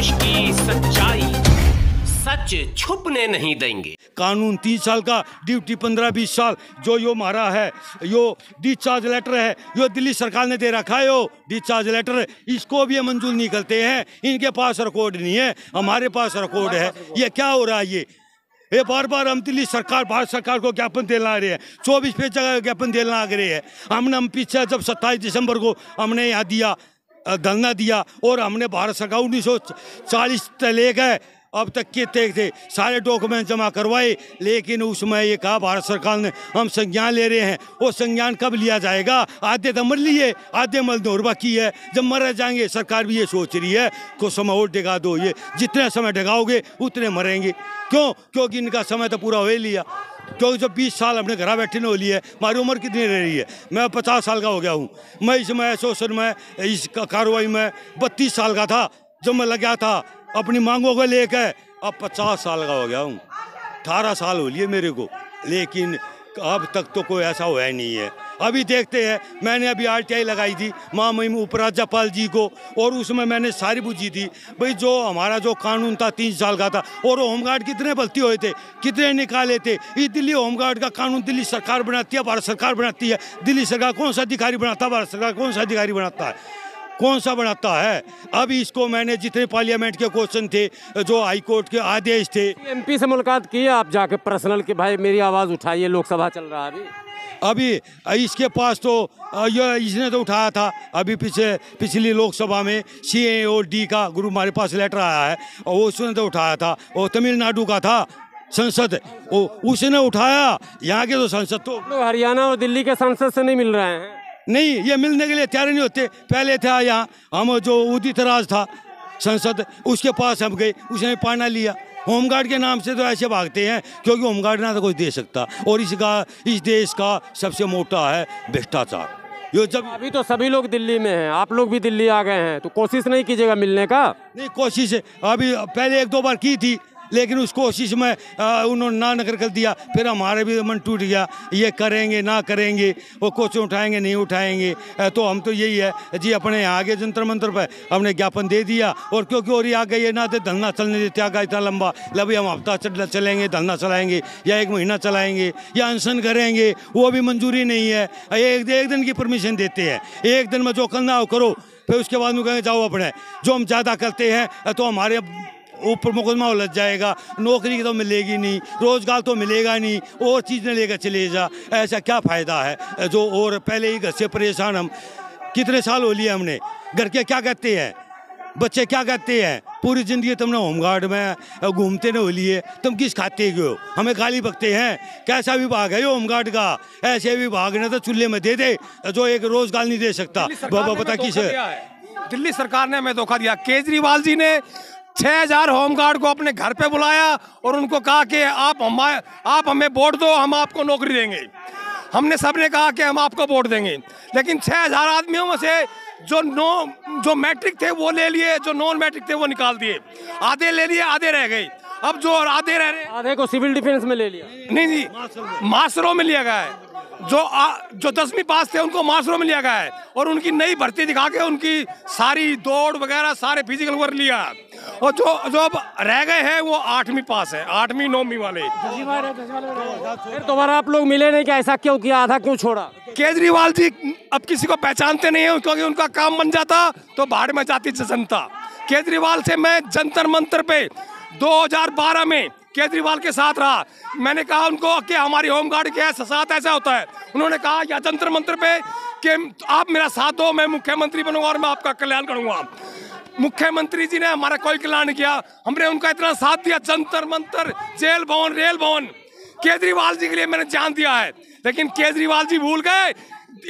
देश की सच्चाई सच छुपने नहीं देंगे। कानून 3 साल का, ड्यूटी 15-20 साल, जो यो मारा है, यो डिस्चार्ज लेटर है, यो दिल्ली सरकार ने दे रखा है, यो डिस्चार्ज लेटर, इसको भी मंजूर नहीं करते हैं। इनके पास रिकॉर्ड नहीं है, हमारे पास रिकॉर्ड है। ये क्या हो रहा है? ये बार बार हम दिल्ली सरकार, भारत सरकार को ज्ञापन देना आ रहे हैं, 24 पेज जगह ज्ञापन देना आ रहे हैं। हम पीछे जब 27 दिसंबर को हमने यहाँ दिया, धरना दिया, और हमने भारत सरकार 1940 से लेकर अब तक के थे सारे डॉक्यूमेंट जमा करवाए, लेकिन उसमें ये कहा भारत सरकार ने हम संज्ञान ले रहे हैं। वो संज्ञान कब लिया जाएगा? आधे तो मर लिए, आधे मजदूर बाकी है। जब मर जाएंगे, सरकार भी ये सोच रही है को समय और ढगा दो, ये जितने समय ढगाओगे उतने मरेंगे। क्यों? क्योंकि इनका समय तो पूरा हो ही लिया। क्योंकि जब 20 साल हमने घर बैठे न हो लिए, हमारी उम्र कितनी रह रही है? मैं 50 साल का हो गया हूँ। मैं इसमें शोषण में, इस कार्रवाई में 32 साल का था जब मैं लगा था अपनी मांगों को लेकर। अब 50 साल का हो गया हूँ, 18 साल हो लिए मेरे को, लेकिन अब तक तो कोई ऐसा हुआ ही नहीं है। अभी देखते हैं, मैंने अभी RTI लगाई थी महामहिम उपराज्यपाल जी को, और उसमें मैंने सारी पूछी थी भाई जो हमारा जो कानून था 3 साल का था, और होमगार्ड कितने भर्ती हुए थे, कितने निकाले थे। ये दिल्ली होमगार्ड का कानून दिल्ली सरकार बनाती है, भारत सरकार बनाती है। दिल्ली सरकार कौन सा अधिकारी बनाता है? भारत सरकार कौन सा अधिकारी बनाता है? कौन सा बनाता है? अब इसको मैंने जितने पार्लियामेंट के क्वेश्चन थे, जो हाई कोर्ट के आदेश थे, MP से मुलाकात की आप जाके पर्सनल कि भाई मेरी आवाज़ उठाइए, लोकसभा चल रहा है अभी इसके पास तो ये इसने तो उठाया था। अभी पिछली लोकसभा में CAOD का ग्रुप हमारे पास लेटर आया है, और उसने तो उठाया था। और तमिलनाडु का था संसद, उसने उठाया। यहाँ के तो संसद तो हरियाणा और दिल्ली के संसद से नहीं मिल रहे हैं। नहीं, ये मिलने के लिए तैयार नहीं होते। पहले था यहाँ हम जो उदित राज था संसद, उसके पास हम गए, उसने पाना लिया। होमगार्ड के नाम से तो ऐसे भागते हैं, क्योंकि होमगार्ड ना तो कोई दे सकता, और इस देश का सबसे मोटा है भ्रष्टाचार। यो जब अभी तो सभी लोग दिल्ली में हैं, आप लोग भी दिल्ली आ गए हैं, तो कोशिश नहीं कीजिएगा मिलने का? नहीं, कोशिश अभी पहले 1-2 बार की थी, लेकिन उस कोशिश में उन्होंने ना नकर कर दिया। फिर हमारे भी मन टूट गया, ये करेंगे ना करेंगे, वो क्वेश्चन उठाएंगे नहीं उठाएंगे। तो हम तो यही है जी, अपने आगे जंतर मंतर पर हमने ज्ञापन दे दिया। और क्योंकि और ये आ गई है ना, तो धरना चलने देते आ गया इतना लंबा, लभी हम हफ्ता चलेंगे, धरना चलाएंगे, या 1 महीना चलाएंगे, या अनशन करेंगे, वो भी मंजूरी नहीं है। एक दिन की परमिशन देते हैं, 1 दिन में जो करना हो करो, फिर उसके बाद में कहेंगे जाओ अपने। जो हम ज़्यादा करते हैं तो हमारे ऊपर मुकदमा उलझ जाएगा, नौकरी तो मिलेगी नहीं, रोजगार तो मिलेगा नहीं, और चीज़ें लेकर चले जा। ऐसा क्या फ़ायदा है? जो और पहले ही घर से परेशान, हम कितने साल हो लिए हमने। घर के क्या कहते हैं, बच्चे क्या कहते हैं? पूरी ज़िंदगी तुमने होमगार्ड में घूमते न हो लिए, तुम किस खाते हो? हमें गाली बकते हैं। कैसा विभाग है ये होमगार्ड का? ऐसे विभाग ने तो चूल्हे में दे दे, जो एक रोजगार नहीं दे सकता। बाबा पता किस दिल्ली सरकार ने हमें धोखा दिया। केजरीवाल जी ने 6000 होमगार्ड को अपने घर पे बुलाया और उनको कहा कि आप हमें वोट दो, हम आपको नौकरी देंगे। हमने सबने कहा कि हम आपको वोट देंगे, लेकिन 6000 आदमियों में से जो मैट्रिक थे वो ले लिए, जो नॉन मैट्रिक थे वो निकाल दिए। आधे ले लिए, आधे रह गए। अब जो आधे रह रहे, आधे को सिविल डिफेंस में ले लिया। नहीं जी, मास्टरों में लिया गया है। जो 10वीं पास थे उनको मास्टरों में लिया गया है, और उनकी नई भर्ती दिखा के उनकी सारी दौड़ वगैरह सारे फिजिकल वर्क लिया। और जो अब रह गए हैं वो 8वीं पास है, 8वीं 9वीं वाले। फिर दोबारा आप लोग मिले नहीं? क्या ऐसा क्यों किया, आधा क्यों छोड़ा? केजरीवाल जी अब किसी को पहचानते नहीं है, क्योंकि उनका काम बन जाता तो बाहर में जाती जनता। केजरीवाल से मैं जंतर मंतर पे 2012 में केजरीवाल के साथ रहा। मैंने कहा उनको कि हमारी होमगार्ड के साथ ऐसा होता है। उन्होंने कहा या जंतर मंतर पे कि आप मेरा साथ दो, मैं मुख्यमंत्री बनूंगा और मैं आपका कल्याण करूंगा। मुख्यमंत्री जी ने हमारा कोई कल्याण नहीं किया। हमने उनका इतना साथ दिया, जंतर मंतर, जेल भवन, रेल भवन। केजरीवाल जी के लिए मैंने जान दिया है, लेकिन केजरीवाल जी भूल गए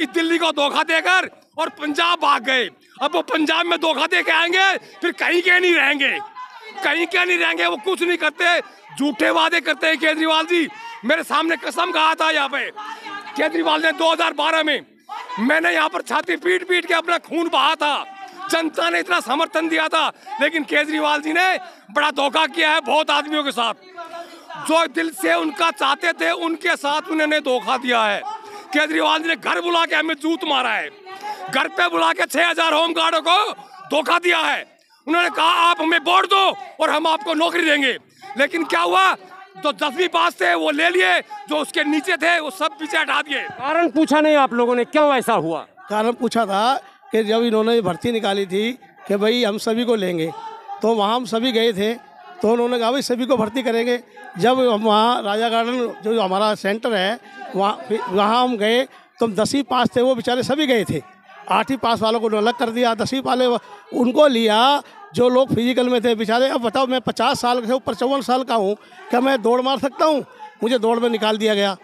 दिल्ली को धोखा देकर और पंजाब भाग गए। अब वो पंजाब में धोखा दे के आएंगे, फिर कहीं के नहीं रहेंगे, कहीं के नहीं रहेंगे। वो कुछ नहीं करते, झूठे वादे करते हैं केजरीवाल जी। मेरे सामने कसम कहा था यहाँ पे केजरीवाल ने 2012 में, मैंने यहाँ पर छाती पीट पीट के अपना खून बहा था। जनता ने इतना समर्थन दिया था, लेकिन केजरीवाल जी ने बड़ा धोखा किया है बहुत आदमियों के साथ। जो दिल से उनका चाहते थे उनके साथ उन्होंने धोखा दिया है। केजरीवाल जी ने घर बुला के हमें जूत मारा है, घर पे बुला के 6000 होमगार्डों को धोखा दिया है। उन्होंने कहा आप हमें वोट दो और हम आपको नौकरी देंगे, लेकिन क्या हुआ, जो 10वीं पास थे वो ले लिए, जो उसके नीचे थे वो सब पीछे हटा दिए। कारण पूछा नहीं आप लोगों ने, क्यों ऐसा हुआ? कारण पूछा था कि जब इन्होंने भर्ती निकाली थी कि भाई हम सभी को लेंगे, तो वहाँ हम सभी गए थे, तो उन्होंने कहा भाई सभी को भर्ती करेंगे। जब हम वहाँ राजा गार्डन जो हमारा सेंटर है वहाँ हम गए, तो 10वीं पास थे वो बेचारे सभी गए थे, 8वीं पास वालों को अलग कर दिया, 10वीं वाले उनको लिया जो लोग फिजिकल में थे बेचारे। अब बताओ, मैं 50 साल से ऊपर 54 साल का हूँ, क्या मैं दौड़ मार सकता हूँ? मुझे दौड़ में निकाल दिया गया,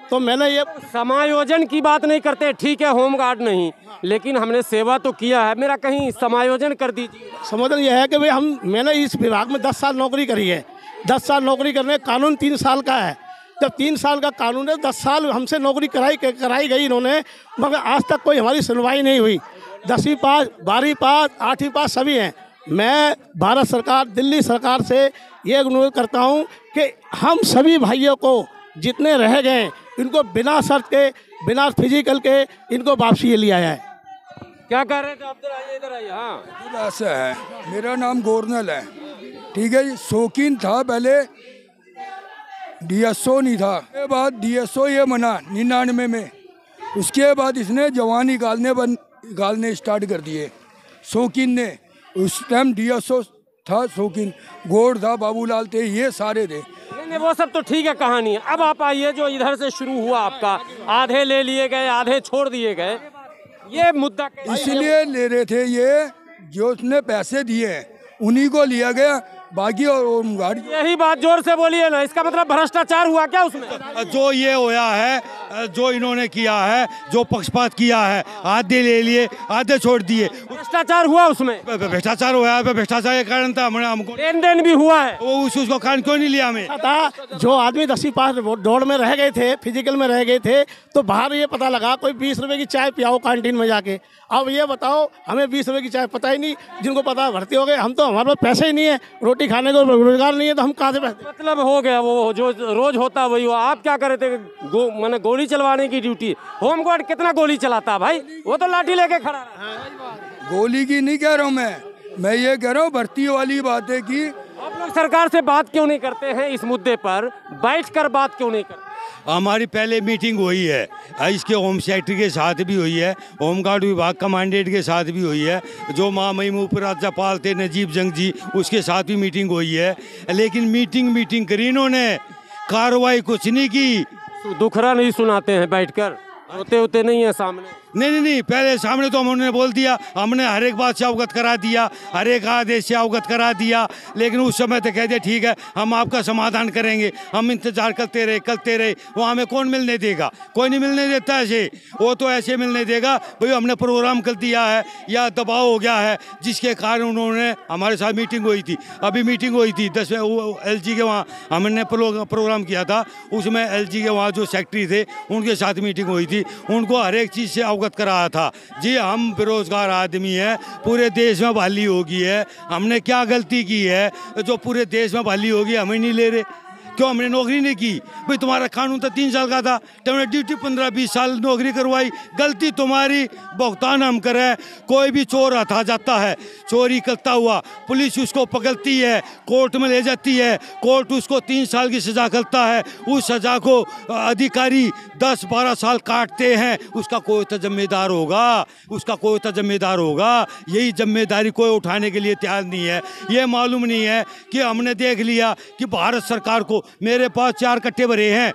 तो मैंने ये समायोजन की बात नहीं करते, ठीक है होमगार्ड नहीं, लेकिन हमने सेवा तो किया है, मेरा कहीं समायोजन कर दीजिए। समाधान यह है कि भाई मैंने इस विभाग में 10 साल नौकरी करी है, 10 साल नौकरी करने, कानून 3 साल का है। जब 3 साल का कानून है, 10 साल हमसे नौकरी कराई गई इन्होंने, मगर आज तक कोई हमारी सुनवाई नहीं हुई। 10वीं पास, 12वीं पास, 8वीं पास सभी हैं। मैं भारत सरकार, दिल्ली सरकार से ये अनुरोध करता हूँ कि हम सभी भाइयों को जितने रह गए इनको बिना शर्त के, बिना फिजिकल के इनको वापसी लिया जाए। क्या कर रहे थे आप? इधर आइए। हाँ, ऐसा है, मेरा नाम गोरनल है, ठीक है जी। शौकीन था पहले, DSO नहीं था, उसके बाद DSO ये बना 99 में, उसके बाद इसने जवान निकालने स्टार्ट कर दिए शौकीन ने। उस टाइम DSO था शौकीन, गौड़ था, बाबूलाल थे, ये सारे थे। नहीं वो सब तो ठीक है कहानी है। अब आप आइए, जो इधर से शुरू हुआ आपका, आधे ले लिए गए, आधे छोड़ दिए गए, ये मुद्दा इसलिए ले रहे थे, ये जो उसने पैसे दिए हैं उन्हीं को लिया गया, बाकी और गाड़ी। यही बात जोर से बोलिए ना, इसका मतलब भ्रष्टाचार हुआ क्या उसमें? जो ये होया है, जो इन्होंने किया है, जो पक्षपात किया है, आधे ले लिए, आधे छोड़ दिए, भ्रष्टाचार हुआ उसमें। भ्रष्टाचार हुआ है, भ्रष्टाचार के कारण था हमको लेन देन भी हुआ है, वो उसको कारण क्यों नहीं लिया हमें? था जो आदमी 10वीं पास दौड़ में रह गए थे, फिजिकल में रह गए थे, तो बाहर ये पता लगा कोई 20 रुपए की चाय पियाओ कैंटीन में जाके। अब ये बताओ, हमें 20 रुपए की चाय पता ही नहीं, जिनको पता भर्ती हो गए, हम तो हमारे पास पैसे ही नहीं है, रोटी खाने को रोजगार नहीं है, तो हम कहाँ से पैसे? मतलब हो गया वो जो रोज होता वही हुआ। आप क्या करे थे? मैंने गोली चलवाने की ड्यूटी। होमगार्ड कितना गोली चलाता है भाई? वो तो लाठी लेके खड़ा है। गोली की नहीं कह रहा हूँ मैं ये कह रहा हूँ भर्ती वाली बात है कि आप लोग सरकार से बात क्यों नहीं करते हैं इस मुद्दे पर? बैठकर बात क्यों नहीं करते? हमारी पहले मीटिंग हुई है, इसके होम सेक्रेटरी के साथ भी हुई है, होमगार्ड विभाग कमांडेंट के साथ भी हुई है, जो महामहिम उपराज्यपाल थे नजीब जंग जी, उसके साथ भी मीटिंग हुई है। लेकिन मीटिंग करी इन्होंने, कार्रवाई कुछ नहीं की। दुखरा नहीं सुनाते हैं बैठकर, होते नहीं है सामने? नहीं, पहले सामने तो हमने बोल दिया, हमने हर एक बात से अवगत करा दिया, हर एक आदेश से अवगत करा दिया, लेकिन उस समय तो कह दिया ठीक है हम आपका समाधान करेंगे। हम इंतजार करते रहे, वो हमें कौन मिलने देगा? कोई नहीं मिलने देता ऐसे, वो तो ऐसे मिलने देगा भाई हमने प्रोग्राम कर दिया है या दबाव हो गया है, जिसके कारण उन्होंने हमारे साथ मीटिंग हुई थी। अभी मीटिंग हुई थी 10वें LG के वहाँ, हमने प्रोग्राम किया था, उसमें LG के वहाँ जो सेक्रेटरी थे उनके साथ मीटिंग हुई थी, उनको हर एक चीज़ से अवगत करा था। जी हम बेरोजगार आदमी हैं, पूरे देश में बहाली होगी है, हमने क्या गलती की है जो पूरे देश में बहाली होगी हमें नहीं ले रहे? क्यों हमने नौकरी नहीं की? भाई तुम्हारा कानून तो 3 साल का था, तुमने ड्यूटी 15-20 साल नौकरी करवाई, गलती तुम्हारी, भुगतान हम करें। कोई भी चोर हथा जाता है, चोरी करता हुआ, पुलिस उसको पकड़ती है, कोर्ट में ले जाती है, कोर्ट उसको 3 साल की सज़ा करता है, उस सज़ा को अधिकारी 10-12 साल काटते हैं, उसका कोई तो जिम्मेदार होगा, यही जिम्मेदारी कोई उठाने के लिए तैयार नहीं है। ये मालूम नहीं है कि हमने देख लिया कि भारत सरकार को, मेरे पास 4 कट्टे भरे हैं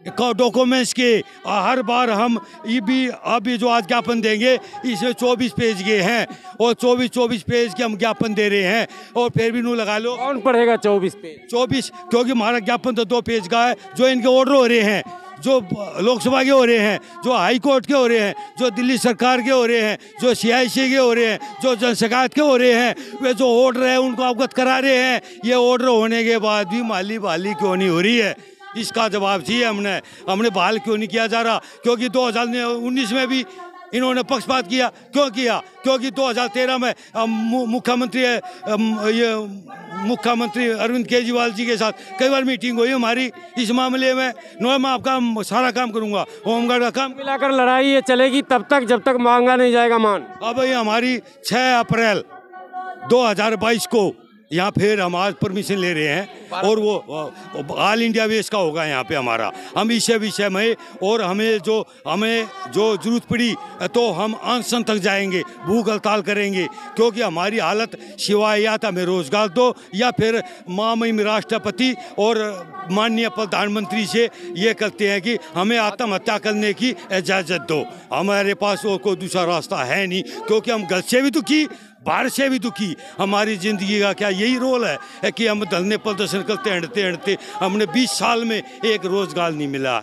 डॉक्यूमेंट्स के, हर बार हम अभी जो आज ज्ञापन देंगे इसमें 24 पेज के हैं, और 24 पेज के हम ज्ञापन दे रहे हैं, और फिर भी नू लगा लो कौन पढ़ेगा 24 पेज? 24, क्योंकि हमारा ज्ञापन तो 2 पेज का है, जो इनके ऑर्डर हो रहे हैं, जो लोकसभा के हो रहे हैं, जो हाई कोर्ट के हो रहे हैं, जो दिल्ली सरकार के हो रहे हैं, जो CIC के हो रहे हैं, जो जन शिकायत के हो रहे हैं, वे जो ऑर्डर है उनको अवगत करा रहे हैं। ये ऑर्डर होने के बाद भी माली बहाली क्यों नहीं हो रही है? इसका जवाब चाहिए। हमने बहाल क्यों नहीं किया जा रहा? क्योंकि 2019 में भी इन्होंने पक्षपात किया। क्यों किया? क्योंकि 2013 में मुख्यमंत्री अरविंद केजरीवाल जी के साथ कई बार मीटिंग हुई हमारी इस मामले में। मैं आपका सारा काम करूंगा, होमगार्ड का काम मिलाकर लड़ाई ये चलेगी तब तक जब तक मांगा नहीं जाएगा मान। अब ये हमारी 6 अप्रैल 2022 को यहाँ फिर हम आज परमिशन ले रहे हैं और वो ऑल इंडिया वेस का होगा यहाँ पे हमारा। हम इस विषय में और हमें जो जरूरत पड़ी तो हम अनशन तक जाएंगे, भूख हड़ताल करेंगे, क्योंकि हमारी हालत सिवाय या तो हमें रोजगार दो या फिर महामहिम राष्ट्रपति और माननीय प्रधानमंत्री से ये कहते हैं कि हमें आत्महत्या करने की इजाज़त दो। हमारे पास और कोई दूसरा रास्ता है नहीं, क्योंकि हम घर से भी दुखी, बाहर से भी दुखी। हमारी ज़िंदगी का क्या यही रोल है कि हम धरने प्रदर्शन करते हटते हमने 20 साल में एक रोज़गार नहीं मिला।